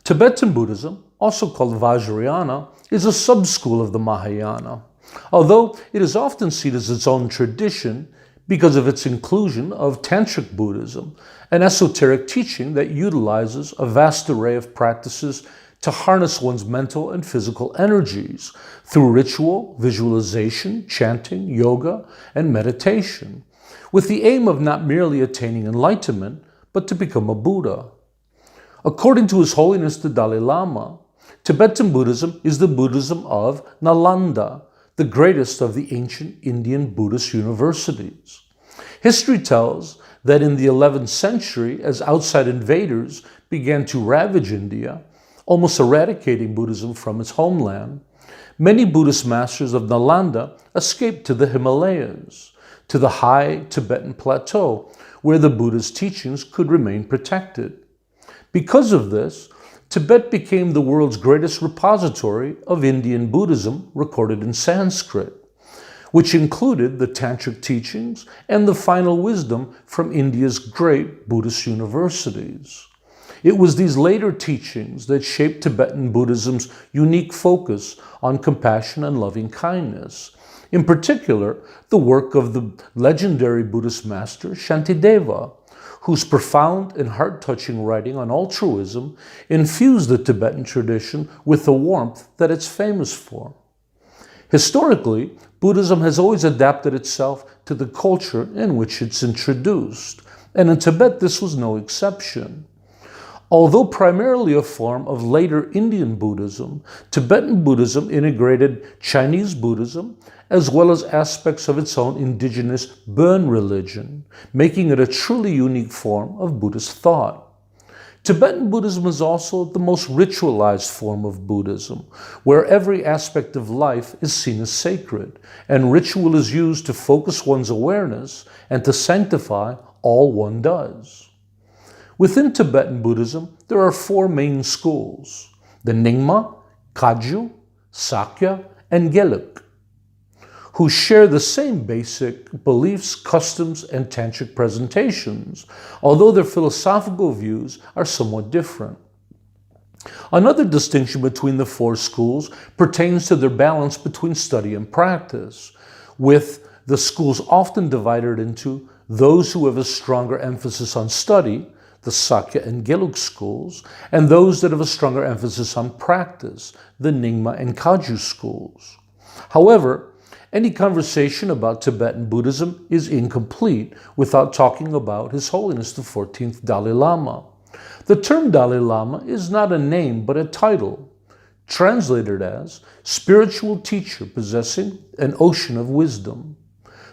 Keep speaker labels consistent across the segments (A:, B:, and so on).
A: Tibetan Buddhism, also called Vajrayana, is a sub-school of the Mahayana, although it is often seen as its own tradition because of its inclusion of Tantric Buddhism, an esoteric teaching that utilizes a vast array of practices to harness one's mental and physical energies through ritual, visualization, chanting, yoga, and meditation, with the aim of not merely attaining enlightenment, but to become a Buddha. According to His Holiness the Dalai Lama, Tibetan Buddhism is the Buddhism of Nalanda, the greatest of the ancient Indian Buddhist universities. History tells that in the 11th century, as outside invaders began to ravage India, almost eradicating Buddhism from its homeland, many Buddhist masters of Nalanda escaped to the Himalayas, to the high Tibetan plateau, where the Buddha's teachings could remain protected. Because of this, Tibet became the world's greatest repository of Indian Buddhism recorded in Sanskrit, which included the Tantric teachings and the final wisdom from India's great Buddhist universities. It was these later teachings that shaped Tibetan Buddhism's unique focus on compassion and loving kindness. In particular, the work of the legendary Buddhist master Shantideva, whose profound and heart-touching writing on altruism infused the Tibetan tradition with the warmth that it's famous for. Historically, Buddhism has always adapted itself to the culture in which it's introduced, and in Tibet this was no exception. Although primarily a form of later Indian Buddhism, Tibetan Buddhism integrated Chinese Buddhism as well as aspects of its own indigenous Burn religion, making it a truly unique form of Buddhist thought. Tibetan Buddhism is also the most ritualized form of Buddhism, where every aspect of life is seen as sacred, and ritual is used to focus one's awareness and to sanctify all one does. Within Tibetan Buddhism, there are four main schools: the Nyingma, Kagyu, Sakya, and Gelug, who share the same basic beliefs, customs, and tantric presentations, although their philosophical views are somewhat different. Another distinction between the four schools pertains to their balance between study and practice, with the schools often divided into those who have a stronger emphasis on study, the Sakya and Gelug schools, and those that have a stronger emphasis on practice, the Nyingma and Kagyu schools. However, any conversation about Tibetan Buddhism is incomplete without talking about His Holiness the 14th Dalai Lama. The term Dalai Lama is not a name but a title, translated as spiritual teacher possessing an ocean of wisdom.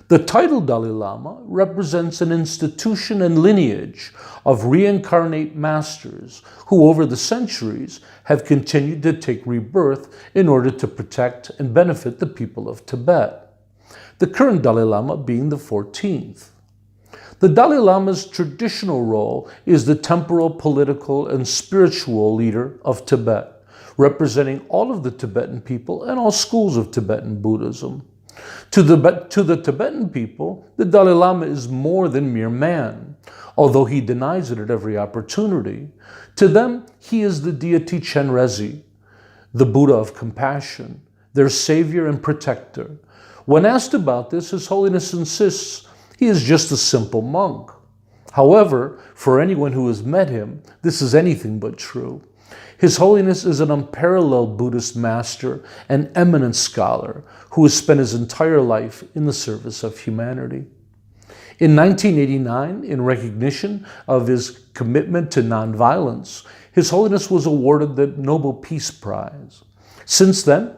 A: The title Dalai Lama represents an institution and lineage of reincarnate masters who over the centuries have continued to take rebirth in order to protect and benefit the people of Tibet, the current Dalai Lama being the 14th. The Dalai Lama's traditional role is the temporal, political, and spiritual leader of Tibet, representing all of the Tibetan people and all schools of Tibetan Buddhism. To the Tibetan people, the Dalai Lama is more than mere man, although he denies it at every opportunity. To them, he is the deity Chenrezig, the Buddha of compassion, their savior and protector. When asked about this, His Holiness insists he is just a simple monk. However, for anyone who has met him, this is anything but true. His Holiness is an unparalleled Buddhist master and eminent scholar who has spent his entire life in the service of humanity. In 1989, in recognition of his commitment to nonviolence, His Holiness was awarded the Nobel Peace Prize. Since then,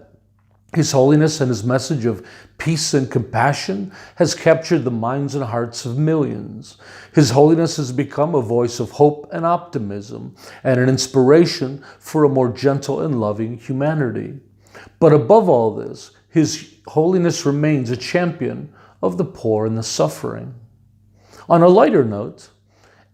A: His Holiness and his message of peace and compassion has captured the minds and hearts of millions. His Holiness has become a voice of hope and optimism and an inspiration for a more gentle and loving humanity. But above all this, His Holiness remains a champion of the poor and the suffering. On a lighter note,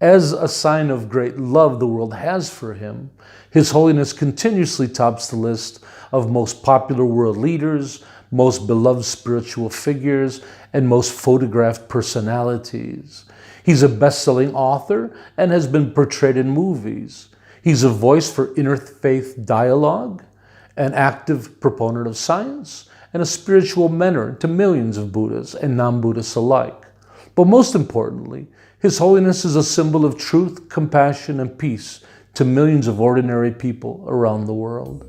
A: as a sign of great love the world has for him, His Holiness continuously tops the list of most popular world leaders, most beloved spiritual figures, and most photographed personalities. He's a best-selling author and has been portrayed in movies. He's a voice for interfaith dialogue, an active proponent of science, and a spiritual mentor to millions of Buddhas and non-Buddhists alike. But most importantly, His Holiness is a symbol of truth, compassion, and peace to millions of ordinary people around the world.